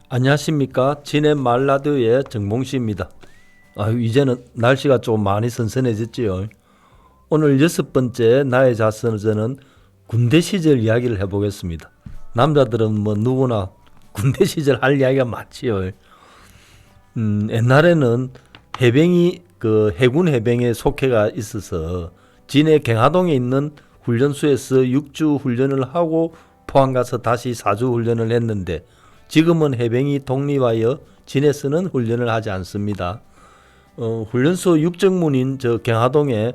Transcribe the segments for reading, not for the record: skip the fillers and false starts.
안녕하십니까. 진해 말라드의 정봉씨입니다. 이제는 날씨가 좀 많이 선선해졌지요. 오늘 6번째 나의 자서전은 군대 시절 이야기를 해보겠습니다. 남자들은 뭐 누구나 군대 시절 할 이야기가 많지요. 옛날에는 해군 해병에 속해가 있어서 진해 경하동에 있는 훈련소에서 6주 훈련을 하고 포항 가서 다시 4주 훈련을 했는데, 지금은 해병이 독립하여 진해서는 훈련을 하지 않습니다. 훈련소 육정문인 저 경하동에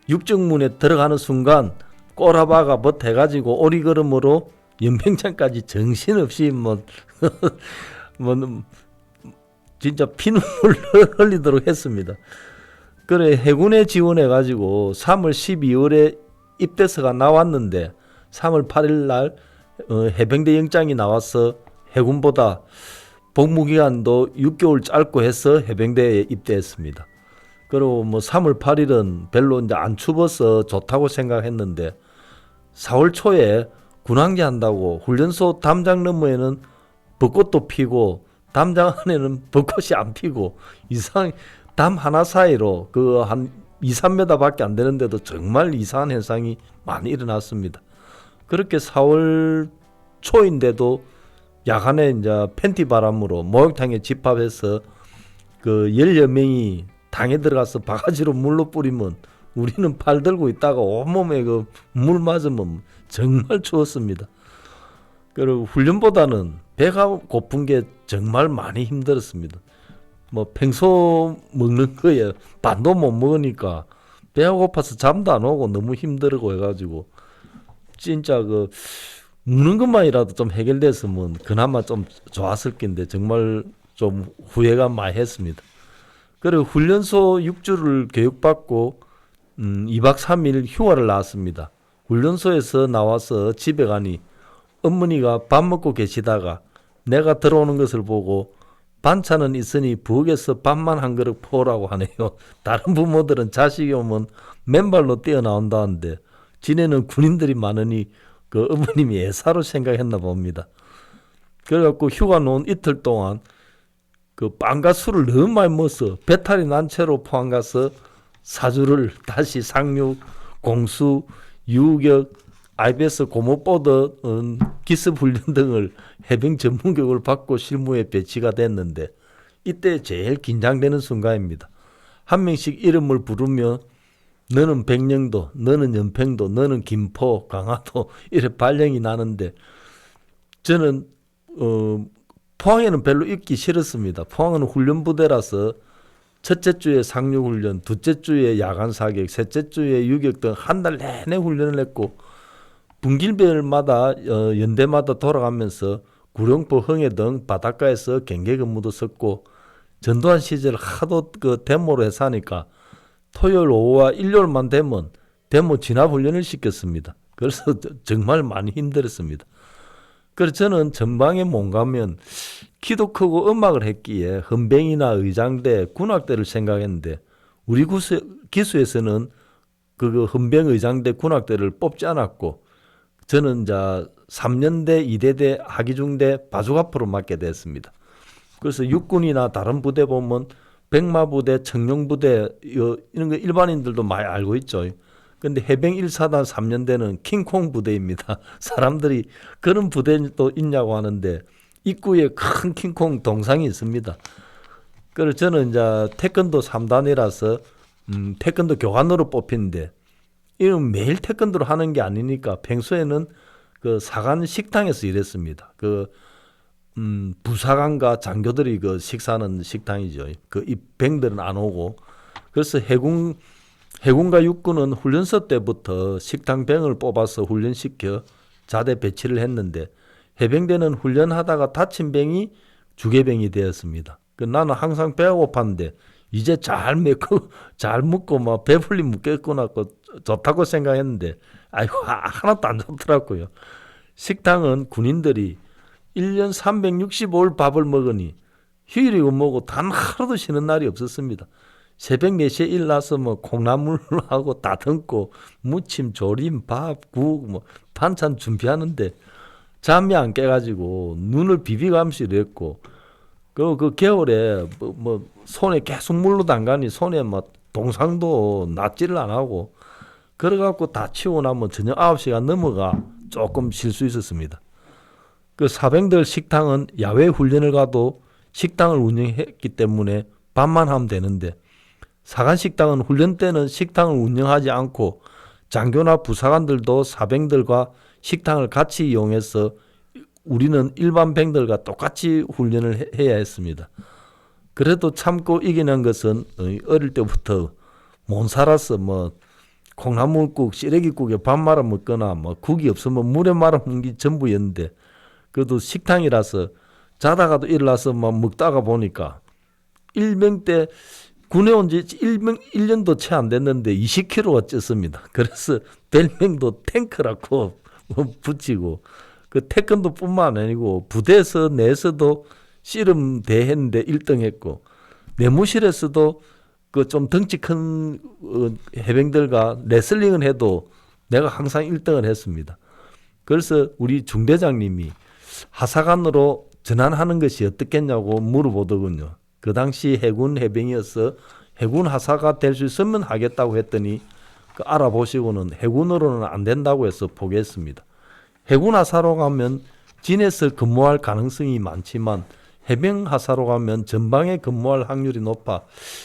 육정문에 들어가는 순간 꼬라박아 벗 해가지고 오리걸음으로 연평창까지 정신없이 뭐 진짜 피눈물 흘리도록 했습니다. 그래 해군에 지원해가지고 3월 12월에 입대서가 나왔는데 3월 8일 날 해병대 영장이 나와서 해군보다 복무기간도 6개월 짧고 해서 해병대에 입대했습니다. 그리고 3월 8일은 별로 이제 안 추워서 좋다고 생각했는데 4월 초에 군항제 한다고 훈련소 담장 너머에는 벚꽃도 피고 담장 안에는 벚꽃이 안 피고 이상 담 하나 사이로 한 2, 3m 밖에 안 되는데도 정말 이상한 현상이 많이 일어났습니다. 그렇게 4월 초인데도 야간에 이제 팬티 바람으로 목욕탕에 집합해서 10여 명이 당에 들어가서 바가지로 물로 뿌리면 우리는 팔 들고 있다가 온몸에 물 맞으면 정말 추웠습니다. 그리고 훈련보다는 배가 고픈 게 정말 많이 힘들었습니다. 평소 먹는 거에 반도 못 먹으니까 배가 고파서 잠도 안 오고 너무 힘들고 해가지고 진짜 먹는 것만이라도 좀 해결됐으면 그나마 좀 좋았을 텐데 정말 좀 후회가 많이 했습니다. 그리고 훈련소 6주를 교육받고 2박 3일 휴가를 나왔습니다. 훈련소에서 나와서 집에 가니 어머니가 밥 먹고 계시다가 내가 들어오는 것을 보고 반찬은 있으니 부엌에서 밥만 한 그릇 퍼오라고 하네요. 다른 부모들은 자식이 오면 맨발로 뛰어나온다는데 진해는 군인들이 많으니 어머님이 애사로 생각했나 봅니다. 그래갖고 휴가 놓은 이틀 동안 빵과 술을 너무 많이 먹어서 배탈이 난 채로 포항 가서 사주를 다시 상륙, 공수, 유격, IBS 고무보드, 기습 훈련 등을 해병 전문 교육을 받고 실무에 배치가 됐는데, 이때 제일 긴장되는 순간입니다. 한 명씩 이름을 부르며 너는 백령도, 너는 연평도, 너는 김포, 강화도 이렇게 발령이 나는데 저는 포항에는 별로 있기 싫었습니다. 포항은 훈련부대라서 첫째 주에 상륙훈련, 둘째 주에 야간사격, 셋째 주에 유격 등 한 달 내내 훈련을 했고 분기별마다 연대마다 돌아가면서 구룡포, 흥해 등 바닷가에서 경계 근무도 썼고 전두환 시절 하도 데모로 해서 하니까 토요일 오후와 일요일만 되면 데모 진압훈련을 시켰습니다. 그래서 정말 많이 힘들었습니다. 그래서 저는 전방에 못 가면 키도 크고 음악을 했기에 헌병이나 의장대, 군악대를 생각했는데 우리 기수에서는 헌병 의장대 군악대를 뽑지 않았고 저는 이제 3년대, 2대대, 하기중대 바주카포로 맡게 됐습니다. 그래서 육군이나 다른 부대 보면 백마부대, 청룡부대 이런 거 일반인들도 많이 알고 있죠. 근데 해병 1사단 3년대는 킹콩 부대입니다. 사람들이 그런 부대도 있냐고 하는데 입구에 큰 킹콩 동상이 있습니다. 그래서 저는 이제 태권도 3단이라서 태권도 교관으로 뽑히는데 이런 매일 태권도를 하는 게 아니니까 평소에는 사관 식당에서 일했습니다. 부사관과 장교들이 식사하는 식당이죠. 이 병들은 안 오고. 그래서 해군과 육군은 훈련소 때부터 식당병을 뽑아서 훈련시켜 자대 배치를 했는데 해병대는 훈련하다가 다친 병이 주계병이 되었습니다. 나는 항상 배가 고팠는데 이제 잘 먹고 막 배불리 묵겠구나 좋다고 생각했는데 아이고 하나도 안 좋더라고요. 식당은 군인들이 1년 365일 밥을 먹으니 휴일이고 뭐고 단 하루도 쉬는 날이 없었습니다. 새벽 4시에 일어나서 콩나물하고 다듬고 무침, 조림, 밥, 국, 반찬 준비하는데 잠이 안 깨가지고 눈을 비비감시 이랬고 그리고 그 겨울에 뭐 손에 계속 물로 담가니 손에 막 동상도 낫지를 안 하고 그래갖고 다 치우고 나면 저녁 9시가 넘어가 조금 쉴 수 있었습니다. 그 사병들 식당은 야외 훈련을 가도 식당을 운영했기 때문에 밥만 하면 되는데 사관 식당은 훈련 때는 식당을 운영하지 않고 장교나 부사관들도 사병들과 식당을 같이 이용해서 우리는 일반 병들과 똑같이 훈련을 해야 했습니다. 그래도 참고 이기는 것은 어릴 때부터 못 살아서 뭐 콩나물국, 시래기국에 밥 말아 먹거나 뭐 국이 없으면 물에 말아 먹는 게 전부였는데 그래도 식당이라서 자다가도 일어나서 막 먹다가 보니까 일병 때 군에 온 지 1년도 채 안 됐는데 20kg가 쪘습니다. 그래서 별명도 탱크라고 붙이고 그 태권도뿐만 아니고 부대에서 내에서도 씨름 대회했는데 1등 했고 내무실에서도 그 좀 덩치 큰 해병들과 레슬링을 해도 내가 항상 1등을 했습니다. 그래서 우리 중대장님이 하사관으로 전환하는 것이 어떻겠냐고 물어보더군요. 그 당시 해군 해병이어서 해군 하사가 될 수 있으면 하겠다고 했더니 그 알아보시고는 해군으로는 안 된다고 해서 포기했습니다. 해군 하사로 가면 진에서 근무할 가능성이 많지만 해병 하사로 가면 전방에 근무할 확률이 높아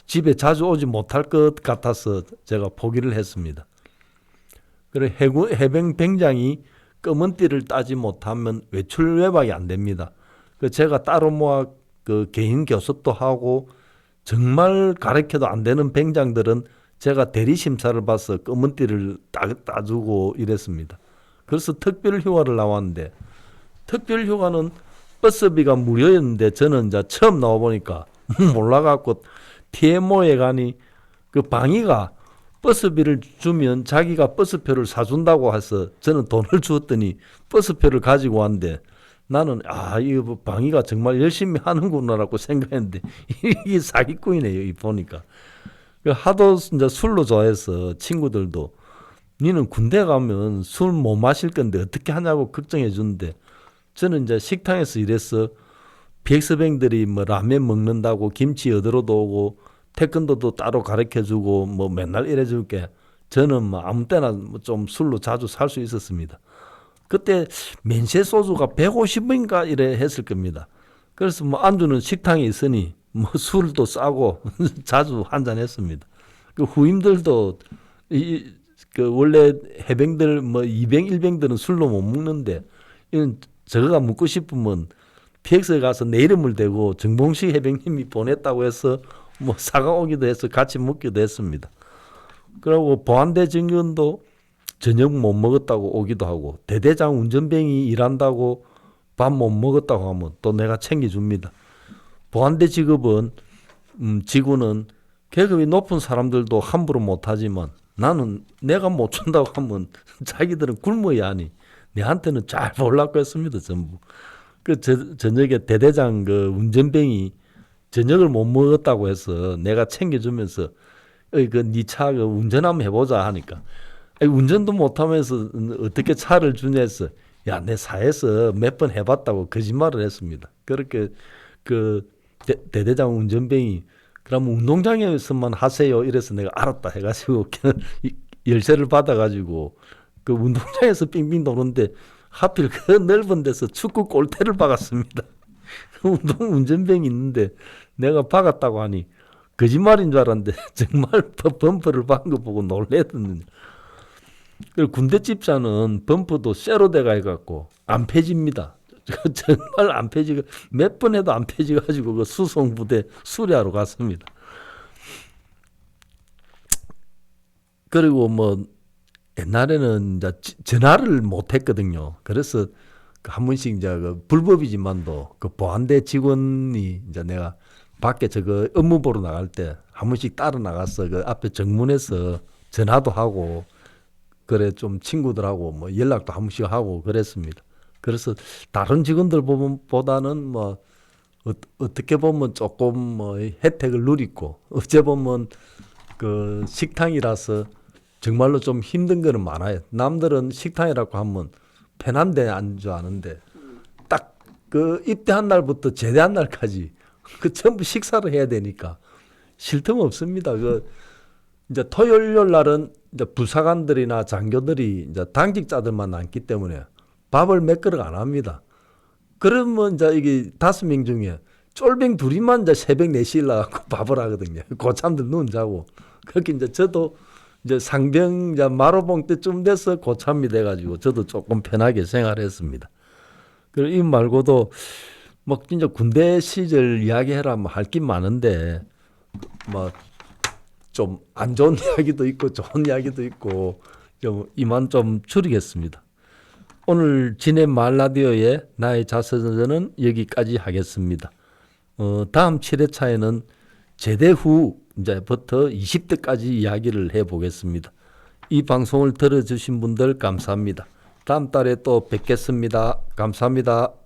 집에 자주 오지 못할 것 같아서 제가 포기를 했습니다. 그리고 해병 병장이 검은 띠를 따지 못하면 외출 외박이 안 됩니다. 그 제가 따로 모아 그 개인 교습도 하고 정말 가르쳐도 안 되는 병장들은 제가 대리 심사를 봐서 검은 띠를 따주고 이랬습니다. 그래서 특별 휴가를 나왔는데 특별 휴가는 버스비가 무료였는데 저는 이제 처음 나와 보니까 몰라갖고 TMO에 가니 그 방위가 버스비를 주면 자기가 버스표를 사준다고 해서 저는 돈을 주었더니 버스표를 가지고 왔는데 나는 이거 방위가 정말 열심히 하는구나라고 생각했는데 이게 사기꾼이네요. 보니까 하도 이제 술로 좋아해서 친구들도 니는 군대 가면 술 못 마실 건데 어떻게 하냐고 걱정해 주는데 저는 이제 식당에서 일해서 비엑스병들이 뭐 라면 먹는다고 김치 얻으러도 오고 태권도도 따로 가르쳐주고 뭐 맨날 이래줄게 저는 뭐 아무 때나 좀 술로 자주 살 수 있었습니다. 그때 면세 소주가 150원인가 이래 했을 겁니다. 그래서 뭐 안주는 식당에 있으니 뭐 술도 싸고 자주 한잔 했습니다. 그 후임들도 그 원래 해병들 뭐 2병 1병들은 술로 못 먹는데 이건 저거가 먹고 싶으면 PX에 가서 내 이름을 대고 정봉식 해병님이 보냈다고 해서 뭐 사가오기도 해서 같이 먹기도 했습니다. 그리고 보안대 정근도 저녁 못 먹었다고 오기도 하고 대대장 운전병이 일한다고 밥 못 먹었다고 하면 또 내가 챙겨줍니다. 보안대 직업은 지구는 계급이 높은 사람들도 함부로 못하지만 나는 내가 못 준다고 하면 자기들은 굶어야 하니 내한테는 잘 보려고 했습니다. 전부. 그 저녁에 대대장 그 운전병이 저녁을 못 먹었다고 해서 내가 챙겨주면서 그 네 차 그 운전 한번 해보자 하니까 운전도 못하면서 어떻게 차를 주냐 해서 야, 내 사에서 몇 번 해봤다고 거짓말을 했습니다. 그렇게 그 대대장 운전병이 그럼 운동장에서만 하세요 이래서 내가 알았다 해가지고 열쇠를 받아가지고 그 운동장에서 빙빙 도는데 하필 그 넓은 데서 축구 골대를 박았습니다. 운전병이 있는데 내가 박았다고 하니 거짓말인 줄 알았는데 정말 범퍼를 박은 거 보고 놀랬거든요. 군대 집사는 범퍼도 쇠로 돼가 해갖고 안 펴집니다. 정말 안 펴지고 몇 번 해도 안 펴지가지고 그 수송부대 수리하러 갔습니다. 그리고 뭐 옛날에는 이제 전화를 못 했거든요. 그래서 한 번씩 이제 그 불법이지만도 그 보안대 직원이 이제 내가 밖에 저거 업무 보러 나갈 때 한 번씩 따라 나가서 그 앞에 정문에서 전화도 하고 그래 좀 친구들하고 뭐 연락도 한 번씩 하고 그랬습니다. 그래서 다른 직원들보다는 뭐 어떻게 보면 조금 뭐 혜택을 누리고 어째 보면 그 식당이라서 정말로 좀 힘든 거는 많아요. 남들은 식당이라고 하면 편한 데 앉아 아는데 딱 그 입대한 날부터 제대한 날까지 그 전부 식사를 해야 되니까 쉴 틈 없습니다. 그 이제 토요일 날은 이제 부사관들이나 장교들이 이제 당직자들만 남기 때문에 밥을 몇 그릇 안 합니다. 그러면 이제 이게 5명 중에 쫄병 둘이만 이제 새벽 4시에 일어나고 밥을 하거든요. 고참들 눈 자고. 그렇게 이제 저도 이제 상병 이제 마로봉 때쯤 돼서 고참이 돼가지고 저도 조금 편하게 생활했습니다. 그리고 이 말고도 뭐 진짜 군대 시절 이야기해라 뭐 할 게 많은데 뭐 좀 안 좋은 이야기도 있고 좋은 이야기도 있고 좀 이만 좀 줄이겠습니다. 오늘 진해 말라디오의 나의 자서전은 여기까지 하겠습니다. 다음 7회차에는 제대 후 이제부터 20대까지 이야기를 해보겠습니다. 이 방송을 들어주신 분들 감사합니다. 다음 달에 또 뵙겠습니다. 감사합니다.